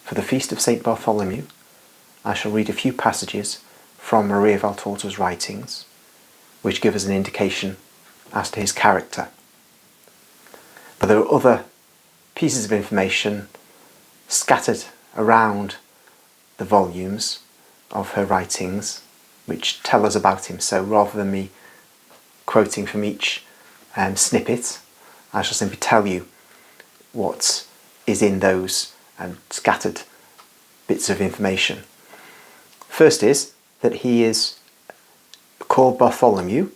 For the feast of St Bartholomew, I shall read a few passages from Maria Valtorta's writings, which give us an indication as to his character. But there are other pieces of information scattered around the volumes of her writings which tell us about him. So rather than me quoting from each snippet, I shall simply tell you what is in those scattered bits of information. First is that he is called Bartholomew.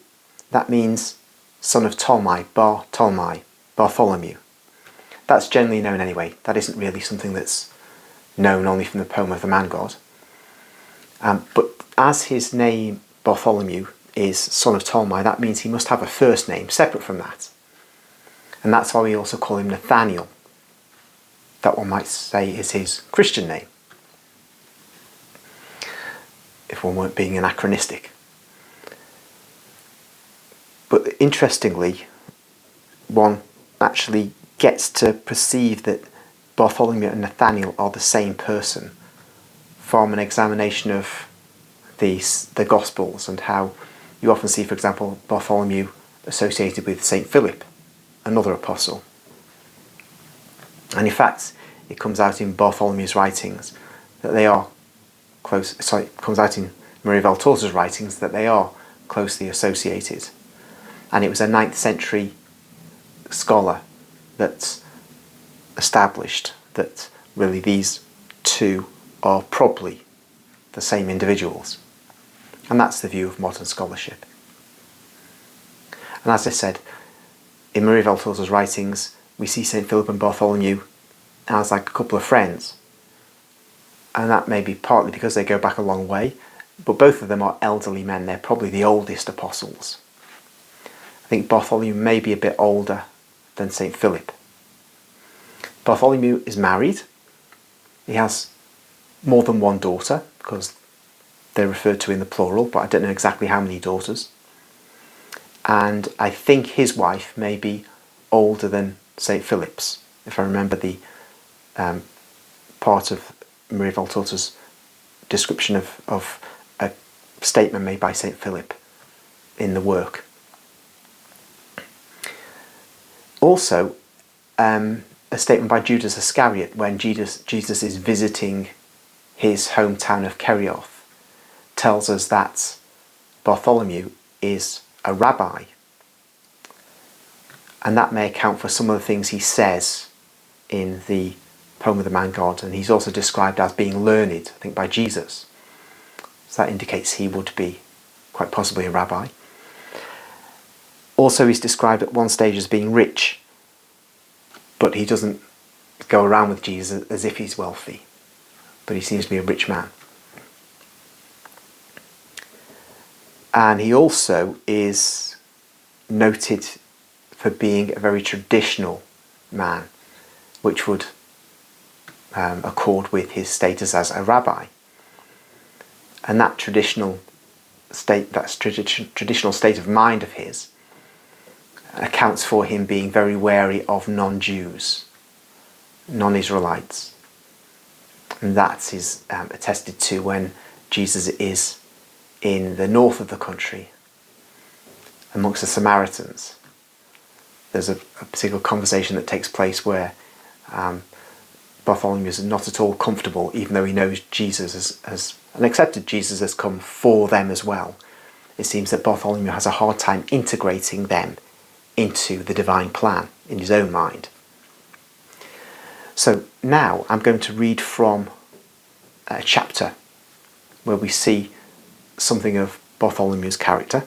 That means son of Ptolemy, Bartholomew. That's generally known anyway. That isn't really something that's known only from the poem of the man god. But as his name Bartholomew is son of Ptolemy, that means he must have a first name separate from that. And that's why we also call him Nathaniel. That one might say is his Christian name, if one weren't being anachronistic. But interestingly, one actually gets to perceive that Bartholomew and Nathaniel are the same person from an examination of the Gospels, and how you often see, for example, Bartholomew associated with St Philip, another apostle. And in fact, it comes out in Bartholomew's writings that they are it comes out in Maria Valtorta's writings that they are closely associated. And it was a 9th century scholar that established that really these two are probably the same individuals. And that's the view of modern scholarship. And as I said, in Maria Valtorta's writings, we see St Philip and Bartholomew as like a couple of friends. And that may be partly because they go back a long way, but both of them are elderly men. They're probably the oldest apostles. I think Bartholomew may be a bit older than St Philip. Bartholomew is married. He has more than one daughter, because they're referred to in the plural, but I don't know exactly how many daughters. And I think his wife may be older than St Philip's, if I remember the part of Maria Valtorta's description of a statement made by St Philip in the work. Also, a statement by Judas Iscariot when Jesus is visiting his hometown of Kerioth tells us that Bartholomew is a rabbi. And that may account for some of the things he says in the poem of the man god. And he's also described as being learned, I think, by Jesus. So that indicates he would be quite possibly a rabbi. Also, he's described at one stage as being rich, but he doesn't go around with Jesus as if he's wealthy, but he seems to be a rich man. And he also is noted for being a very traditional man, which would accord with his status as a rabbi. And that traditional state of mind of his accounts for him being very wary of non-Jews, non-Israelites. And that is attested to when Jesus is in the north of the country, amongst the Samaritans. There's a particular conversation that takes place where Bartholomew is not at all comfortable, even though he knows Jesus and accepted Jesus has come for them as well. It seems that Bartholomew has a hard time integrating them into the divine plan in his own mind. So now I'm going to read from a chapter where we see something of Bartholomew's character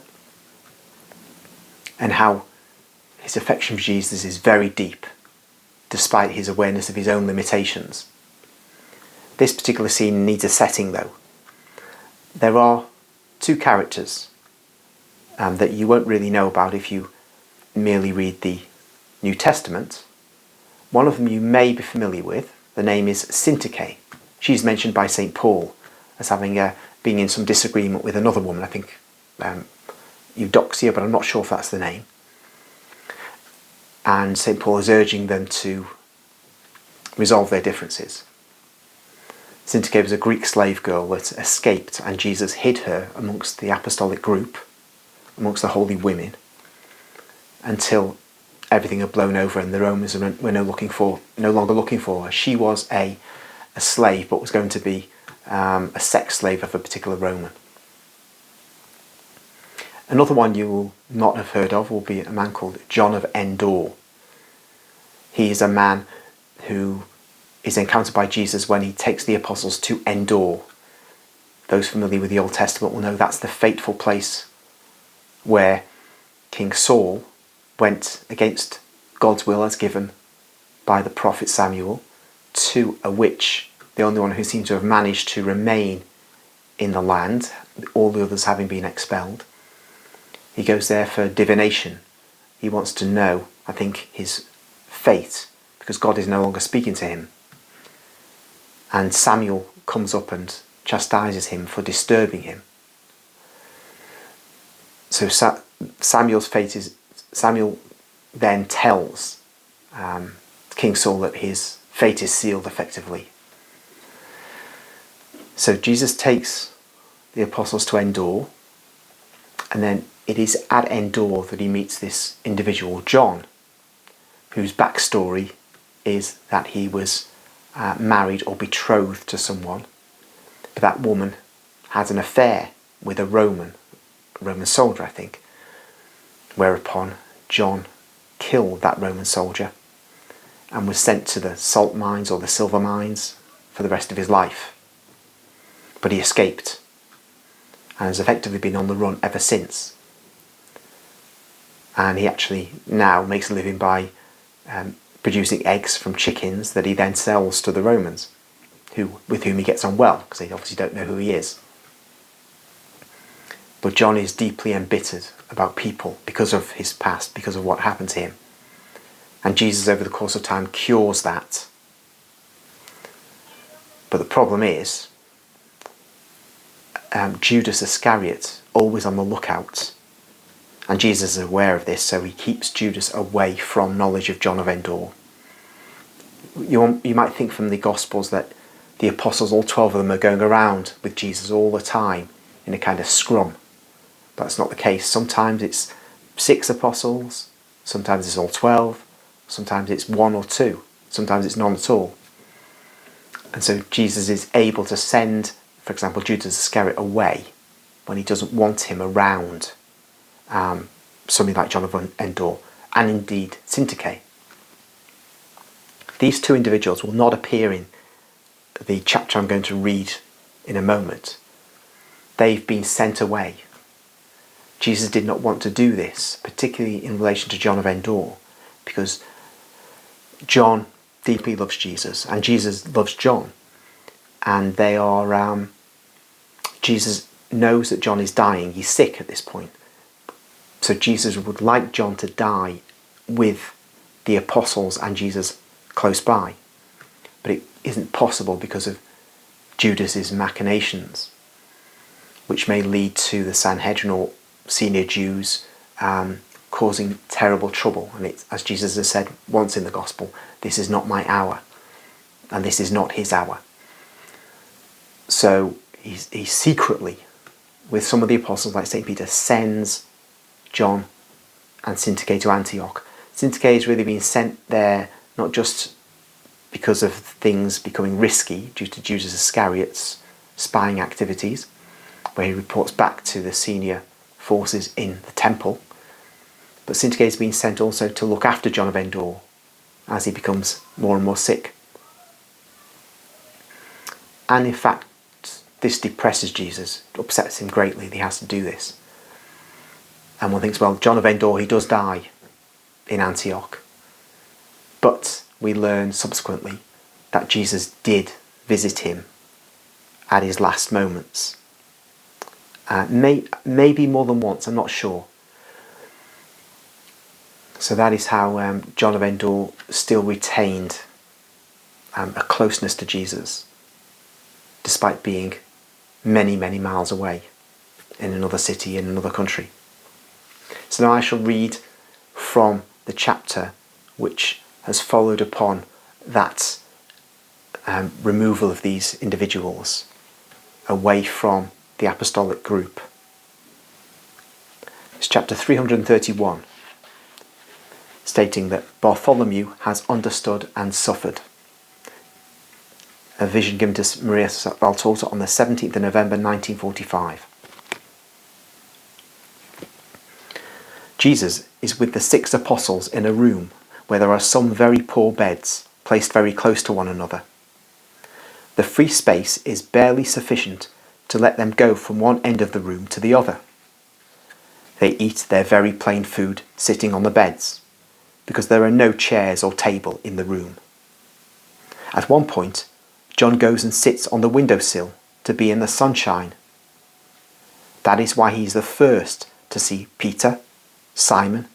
and how his affection for Jesus is very deep, despite his awareness of his own limitations. This particular scene needs a setting, though. There are two characters that you won't really know about if you merely read the New Testament. One of them you may be familiar with. The name is Syntyche. She's mentioned by St Paul as having being in some disagreement with another woman, I think Eudoxia, but I'm not sure if that's the name. And St Paul is urging them to resolve their differences. Syntyche was a Greek slave girl that escaped, and Jesus hid her amongst the apostolic group, amongst the holy women, until everything had blown over and the Romans were no longer looking for her. She was a slave, but was going to be a sex slave of a particular Roman. Another one you will not have heard of will be a man called John of Endor. He is a man who is encountered by Jesus when he takes the apostles to Endor. Those familiar with the Old Testament will know that's the fateful place where King Saul went against God's will as given by the prophet Samuel to a witch, the only one who seemed to have managed to remain in the land, all the others having been expelled. He goes there for divination. He wants to know, I think, his fate, because God is no longer speaking to him. And Samuel comes up and chastises him for disturbing him. So Samuel's fate is, Samuel then tells King Saul that his fate is sealed effectively. So Jesus takes the apostles to Endor, and then it is at Endor that he meets this individual, John, whose backstory is that he was married or betrothed to someone, but that woman had an affair with a Roman soldier, I think, whereupon John killed that Roman soldier and was sent to the salt mines or the silver mines for the rest of his life. But he escaped and has effectively been on the run ever since. And he actually now makes a living by producing eggs from chickens that he then sells to the Romans, with whom he gets on well, because they obviously don't know who he is. But John is deeply embittered about people because of his past, because of what happened to him. And Jesus, over the course of time, cures that. But the problem is, Judas Iscariot, always on the lookout. And Jesus is aware of this, so he keeps Judas away from knowledge of John of Endor. You might think from the Gospels that the apostles, all 12 of them, are going around with Jesus all the time in a kind of scrum. But that's not the case. Sometimes it's 6 apostles, sometimes it's all 12, sometimes it's 1 or 2, sometimes it's none at all. And so Jesus is able to send, for example, Judas Iscariot away when he doesn't want him around something like John of Endor, and indeed Syntyche. These 2 individuals will not appear in the chapter I'm going to read in a moment. They've been sent away. Jesus did not want to do this, particularly in relation to John of Endor, because John deeply loves Jesus and Jesus loves John, and they are Jesus knows that John is dying. He's sick at this point, so Jesus would like John to die with the apostles and Jesus close by, but it isn't possible because of Judas's machinations, which may lead to the Sanhedrin or senior Jews causing terrible trouble. And it's, as Jesus has said once in the Gospel, this is not my hour, and this is not his hour. So he secretly, with some of the apostles like St Peter, sends John and Syntyche to Antioch. Syntyche has really been sent there not just because of things becoming risky due to Judas Iscariot's spying activities, where he reports back to the senior forces in the temple, but Syntyche has been sent also to look after John of Endor as he becomes more and more sick. And in fact, this depresses Jesus, upsets him greatly that he has to do this. And one thinks, well, John of Endor, he does die in Antioch. But we learn subsequently that Jesus did visit him at his last moments. Maybe more than once, I'm not sure. So that is how John of Endor still retained a closeness to Jesus, despite being many, many miles away in another city, in another country. So now I shall read from the chapter which has followed upon that removal of these individuals away from the apostolic group. It's chapter 331, stating that Bartholomew has understood and suffered. A vision given to Maria Valtorta on the 17th of November 1945. Jesus is with the 6 apostles in a room where there are some very poor beds placed very close to one another. The free space is barely sufficient to let them go from one end of the room to the other. They eat their very plain food sitting on the beds, because there are no chairs or table in the room. At one point, John goes and sits on the windowsill to be in the sunshine. That is why he is the first to see Peter, Simon,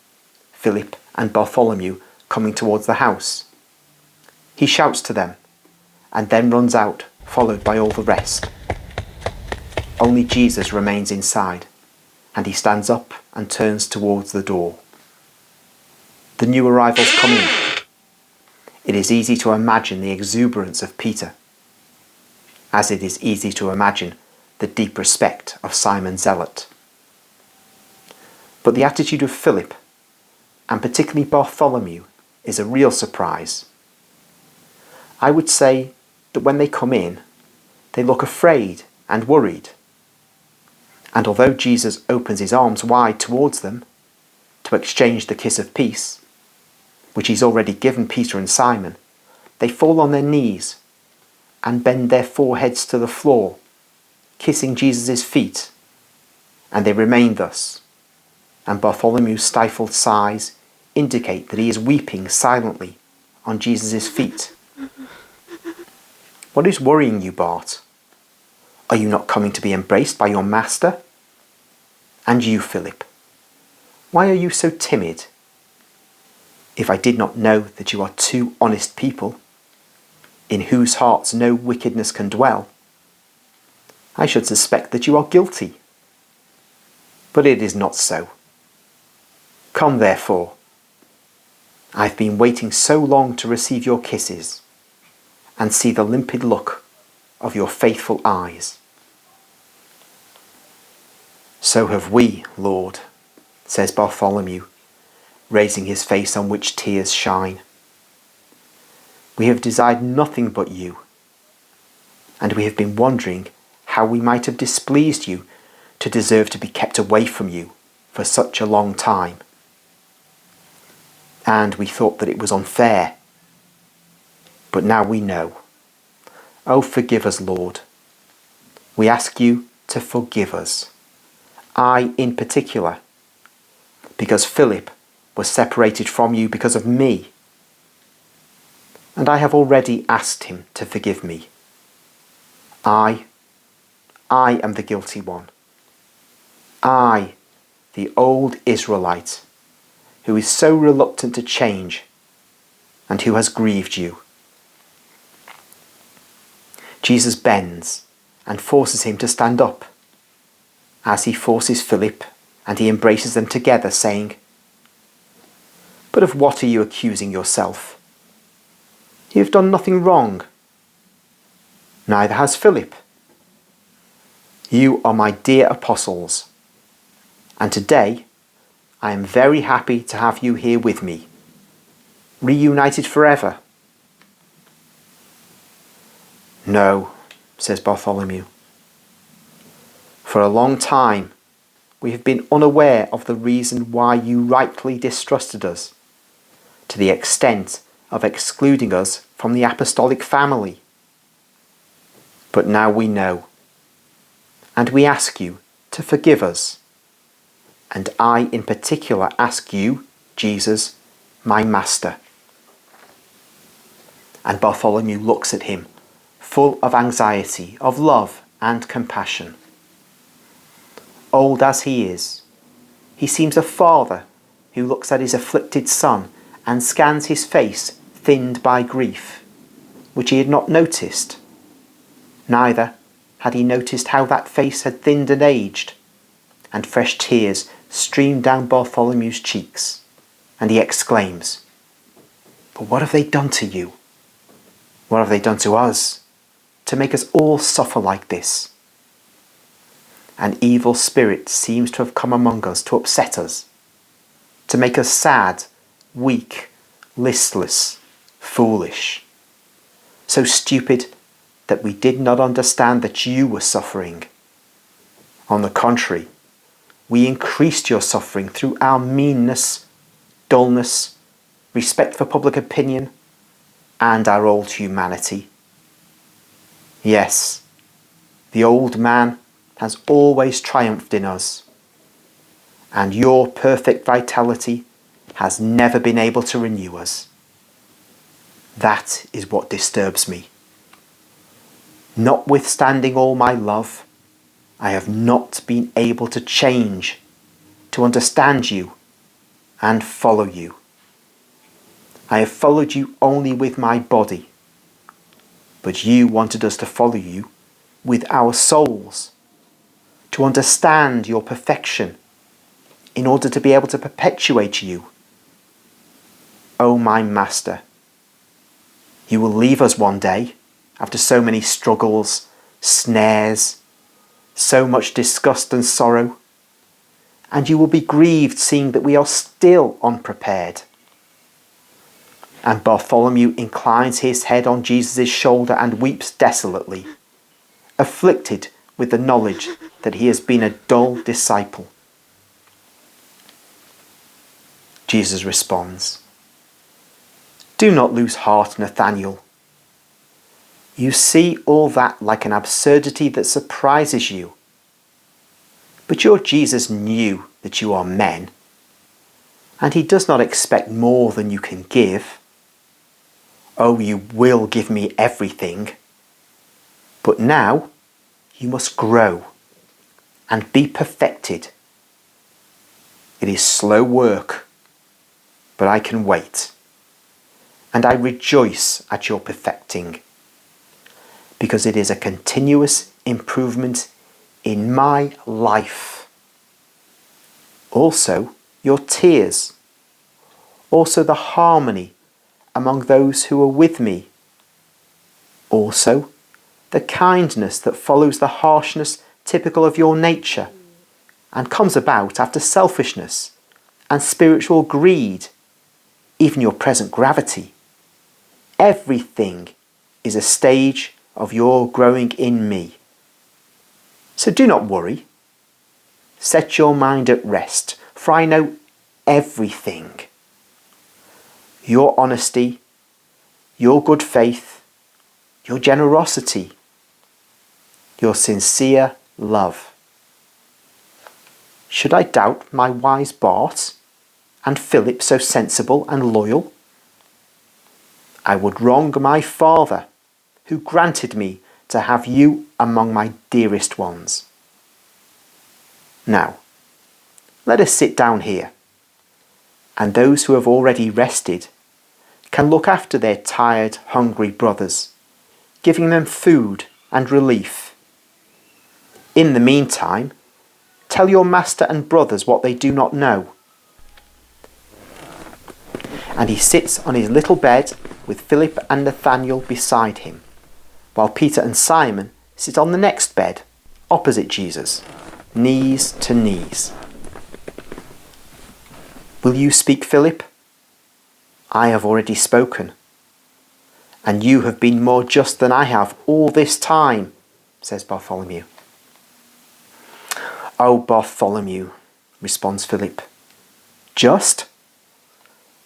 Philip and Bartholomew coming towards the house. He shouts to them and then runs out, followed by all the rest. Only Jesus remains inside, and he stands up and turns towards the door. The new arrivals come in. It is easy to imagine the exuberance of Peter, as it is easy to imagine the deep respect of Simon Zealot. But the attitude of Philip, and particularly Bartholomew, is a real surprise. I would say that when they come in, they look afraid and worried. And although Jesus opens his arms wide towards them to exchange the kiss of peace, which he's already given Peter and Simon, they fall on their knees and bend their foreheads to the floor, kissing Jesus' feet, and they remain thus, and Bartholomew's stifled sighs indicate that he is weeping silently on Jesus' feet. What is worrying you, Bart? Are you not coming to be embraced by your master? And you, Philip, why are you so timid? If I did not know that you are 2 honest people, in whose hearts no wickedness can dwell, I should suspect that you are guilty. But it is not so. Come, therefore. I've been waiting so long to receive your kisses and see the limpid look of your faithful eyes. So have we, Lord, says Bartholomew, raising his face on which tears shine. We have desired nothing but you, and we have been wondering how we might have displeased you to deserve to be kept away from you for such a long time. And we thought that it was unfair. But now we know. Oh, forgive us, Lord. We ask you to forgive us. I in particular, because Philip was separated from you because of me. And I have already asked him to forgive me. I am the guilty one. I, the old Israelite, who is so reluctant to change and who has grieved you. Jesus bends and forces him to stand up, as he forces Philip, and he embraces them together, saying, "But of what are you accusing yourself? You have done nothing wrong. Neither has Philip. You are my dear apostles, and today I am very happy to have you here with me, reunited forever." "No," says Bartholomew. "For a long time we have been unaware of the reason why you rightly distrusted us, to the extent of excluding us from the apostolic family. But now we know, and we ask you to forgive us. And I in particular ask you, Jesus, my master." And Bartholomew looks at him, full of anxiety, of love and compassion. Old as he is, he seems a father who looks at his afflicted son and scans his face thinned by grief, which he had not noticed. Neither had he noticed how that face had thinned and aged, and fresh tears streamed down Bartholomew's cheeks, and he exclaims, "But what have they done to you?" What have they done to us to make us all suffer like this? An evil spirit seems to have come among us to upset us, to make us sad, weak, listless, foolish, so stupid that we did not understand that you were suffering. On the contrary, we increased your suffering through our meanness, dullness, respect for public opinion, and our old humanity. Yes, the old man has always triumphed in us, and your perfect vitality has never been able to renew us. That is what disturbs me. Notwithstanding all my love, I have not been able to change, to understand you and follow you. I have followed you only with my body, but you wanted us to follow you with our souls, to understand your perfection in order to be able to perpetuate you. O my Master, you will leave us one day after so many struggles, snares, so much disgust and sorrow, and you will be grieved seeing that we are still unprepared. And Bartholomew inclines his head on Jesus' shoulder and weeps desolately, afflicted with the knowledge that he has been a dull disciple. Jesus responds, "Do not lose heart, Nathanael. You see all that like an absurdity that surprises you. But your Jesus knew that you are men, and he does not expect more than you can give. Oh, you will give me everything. But now you must grow and be perfected. It is slow work, but I can wait, and I rejoice at your perfecting, because it is a continuous improvement in my life. Also your tears, also the harmony among those who are with me, also the kindness that follows the harshness typical of your nature and comes about after selfishness and spiritual greed, even your present gravity. Everything is a stage of your growing in me. So do not worry. Set your mind at rest, for I know everything. Your honesty, your good faith, your generosity, your sincere love. Should I doubt my wise Bart and Philip so sensible and loyal? I would wrong my Father, who granted me to have you among my dearest ones. Now, let us sit down here, and those who have already rested can look after their tired, hungry brothers, giving them food and relief. In the meantime, tell your master and brothers what they do not know." And he sits on his little bed with Philip and Nathanael beside him, while Peter and Simon sit on the next bed, opposite Jesus, knees to knees. "Will you speak, Philip? I have already spoken, and you have been more just than I have all this time," says Bartholomew. "Oh, Bartholomew," responds Philip, "just?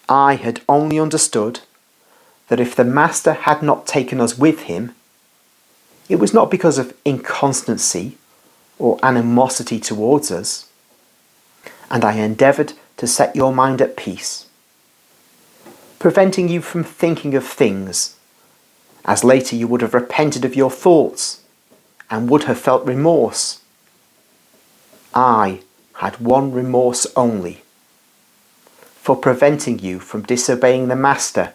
I had only understood that if the Master had not taken us with him, it was not because of inconstancy or animosity towards us, and I endeavoured to set your mind at peace, preventing you from thinking of things, as later you would have repented of your thoughts and would have felt remorse. I had one remorse only, for preventing you from disobeying the Master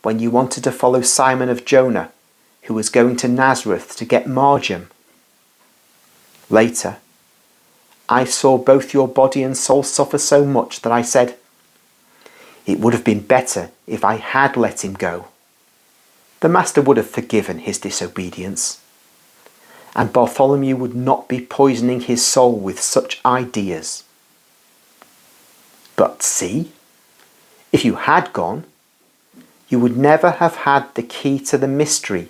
when you wanted to follow Simon of Jonah, who was going to Nazareth to get marjoram. Later, I saw both your body and soul suffer so much that I said, it would have been better if I had let him go. the master would have forgiven his disobedience, and Bartholomew would not be poisoning his soul with such ideas. But see, if you had gone, you would never have had the key to the mystery,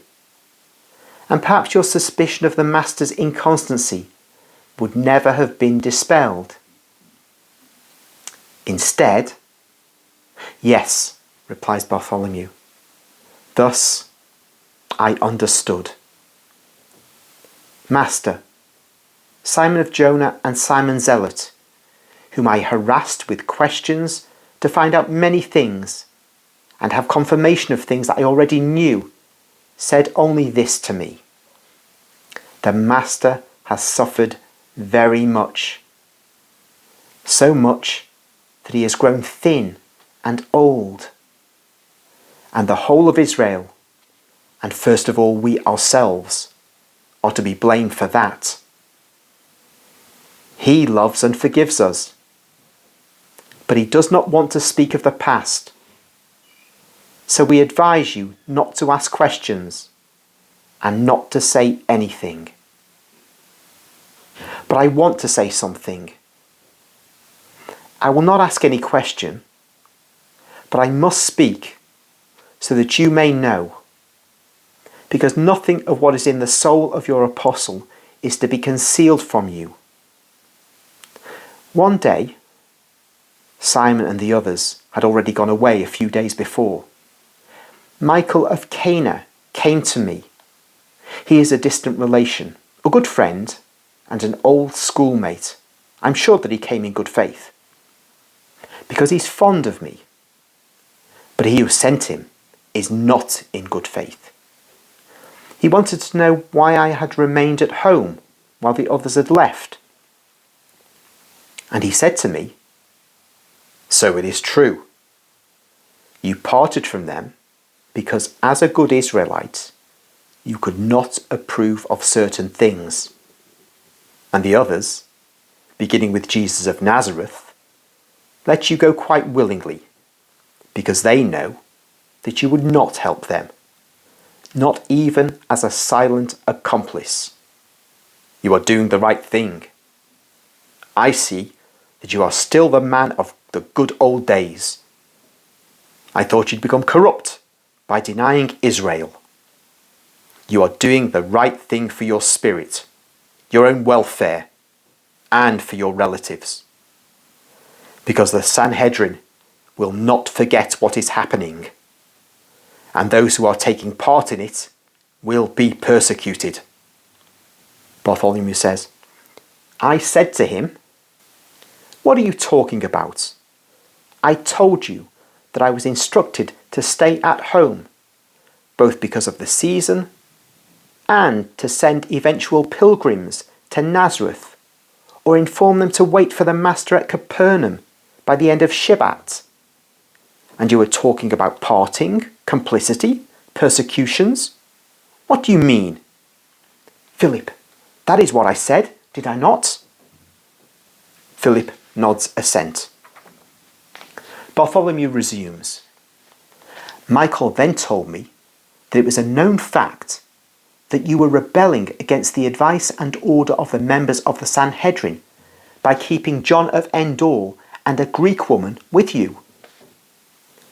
and perhaps your suspicion of the master's inconstancy would never have been dispelled. Instead, yes, replies Bartholomew, thus I understood. Master, Simon of Jonah and Simon Zealot, whom I harassed with questions to find out many things and have confirmation of things that I already knew, said only this to me: the master has suffered very much, so much that he has grown thin and old, and the whole of Israel, and first of all we ourselves, are to be blamed for that. He loves and forgives us, but he does not want to speak of the past. So we advise you not to ask questions and not to say anything. But I want to say something. I will not ask any question, but I must speak so that you may know, because nothing of what is in the soul of your apostle is to be concealed from you. One day, Simon and the others had already gone away a few days before. Michael of Cana came to me. He is a distant relation, a good friend, and an old schoolmate. I'm sure that he came in good faith, because he's fond of me. But he who sent him is not in good faith. He wanted to know why I had remained at home while the others had left. And he said to me, so it is true. You parted from them because as a good Israelite, you could not approve of certain things. And the others, beginning with Jesus of Nazareth, let you go quite willingly, because they know that you would not help them, not even as a silent accomplice. You are doing the right thing. I see that you are still the man of the good old days. I thought you'd become corrupt by denying Israel. You are doing the right thing for your spirit, your own welfare, and for your relatives. Because the Sanhedrin will not forget what is happening, and those who are taking part in it will be persecuted. Bartholomew says, I said to him, what are you talking about? I told you that I was instructed to stay at home, both because of the season and to send eventual pilgrims to Nazareth, or inform them to wait for the master at Capernaum by the end of Shibat. And you were talking about parting, complicity, persecutions? What do you mean? Philip, that is what I said, did I not? Philip nods assent. Bartholomew resumes. Michael then told me that it was a known fact that you were rebelling against the advice and order of the members of the Sanhedrin by keeping John of Endor and a Greek woman with you.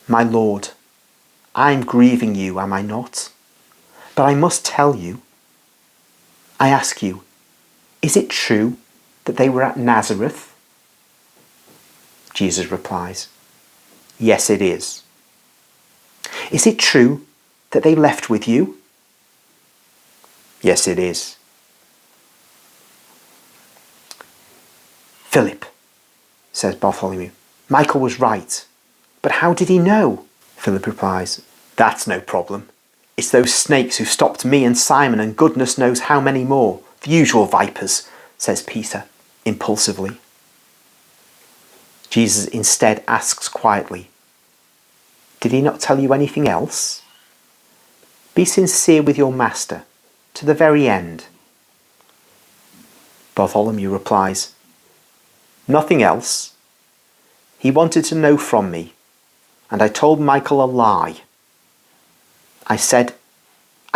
My lord, I am grieving you, am I not? But I must tell you, I ask you, is it true that they were at Nazareth? Jesus replies, yes, it is. Is it true that they left with you? Yes, it is. Philip, says Bartholomew, Michael was right. But how did he know? Philip replies, that's no problem. It's those snakes who stopped me and Simon and goodness knows how many more. The usual vipers, says Peter, impulsively. Jesus instead asks quietly, did he not tell you anything else? Be sincere with your master, to the very end. Bartholomew replies, nothing else. He wanted to know from me, and I told Michael a lie. I said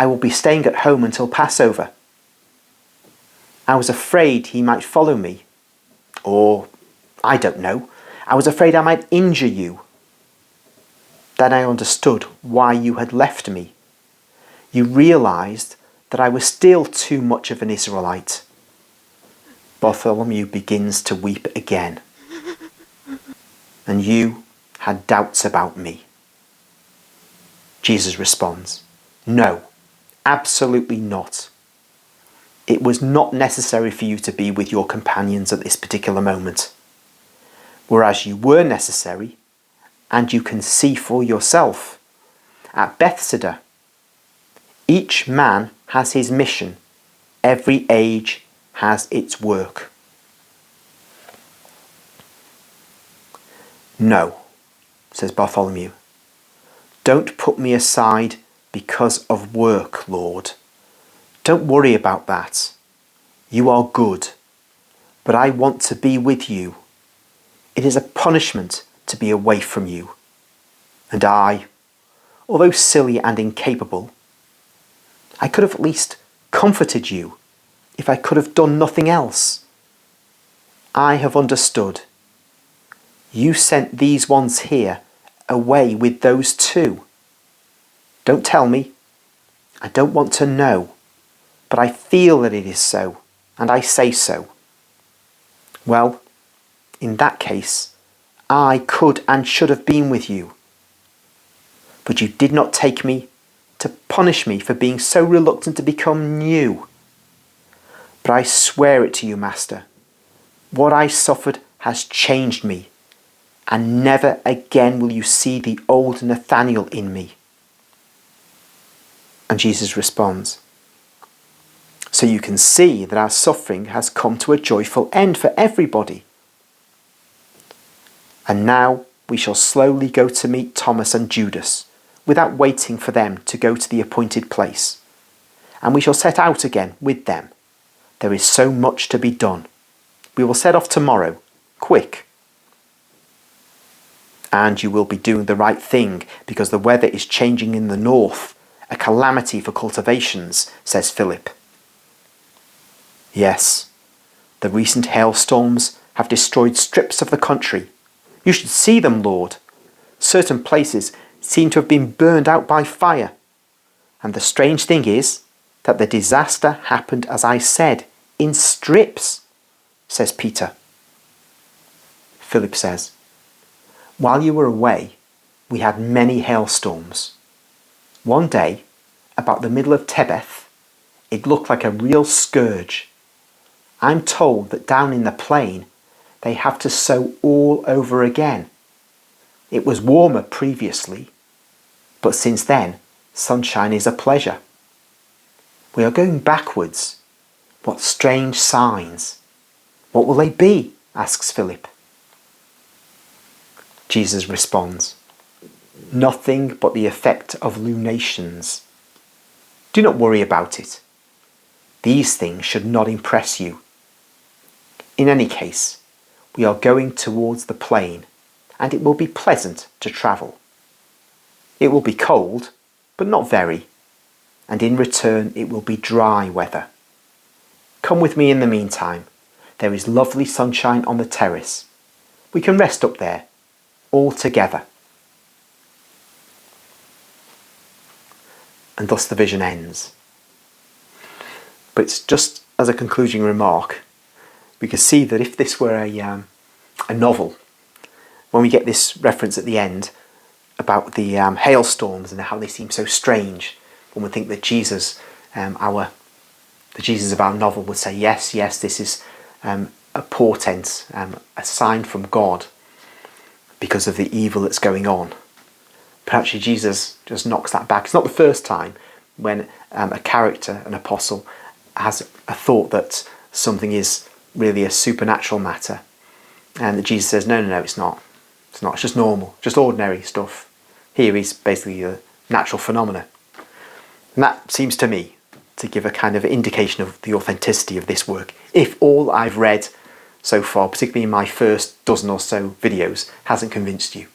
I will be staying at home until Passover. I was afraid he might follow me. Or, I don't know, I was afraid I might injure you. Then I understood why you had left me. You realised that I was still too much of an Israelite. Bartholomew begins to weep again. And you had doubts about me. Jesus responds, no, absolutely not. It was not necessary for you to be with your companions at this particular moment. Whereas you were necessary, and you can see for yourself, at Bethsaida. Each man has his mission. Every age has its work. No, says Bartholomew. Don't put me aside because of work, Lord. Don't worry about that. You are good, but I want to be with you. It is a punishment to be away from you. And I, although silly and incapable, I could have at least comforted you if I could have done nothing else. I have understood. You sent these ones here away with those two. Don't tell me. I don't want to know, but I feel that it is so, and I say so. Well, in that case, I could and should have been with you. But you did not take me to punish me for being so reluctant to become new. But I swear it to you, Master, what I suffered has changed me, and never again will you see the old Nathaniel in me. And Jesus responds, so you can see that our suffering has come to a joyful end for everybody. And now we shall slowly go to meet Thomas and Judas, without waiting for them to go to the appointed place. And we shall set out again with them. There is so much to be done. We will set off tomorrow, quick. And you will be doing the right thing, because the weather is changing in the north, a calamity for cultivations, says Philip. Yes, the recent hailstorms have destroyed strips of the country. You should see them, Lord. Certain places seem to have been burned out by fire. And the strange thing is that the disaster happened, as I said, in strips, says Peter. Philip says, while you were away, we had many hailstorms. One day, about the middle of Tebeth, it looked like a real scourge. I'm told that down in the plain, they have to sow all over again. It was warmer previously, but since then, sunshine is a pleasure. We are going backwards. What strange signs. What will they be? Asks Philip. Jesus responds, nothing but the effect of lunations. Do not worry about it. These things should not impress you. In any case, we are going towards the plain, and it will be pleasant to travel. It will be cold, but not very, and in return it will be dry weather. Come with me in the meantime. There is lovely sunshine on the terrace. We can rest up there, all together. And thus the vision ends. But it's just as a concluding remark, we can see that if this were a novel, when we get this reference at the end about the hailstorms and how they seem so strange, one would think that Jesus, the Jesus of our novel, would say, yes, this is a portent, a sign from God because of the evil that's going on. But actually Jesus just knocks that back. It's not the first time when a character, an apostle, has a thought that something is really a supernatural matter, and that Jesus says, no, it's not. It's just normal, just ordinary stuff. Here he's basically a natural phenomena. And that seems to me to give a kind of indication of the authenticity of this work. If all I've read so far, particularly in my first dozen or so videos, hasn't convinced you.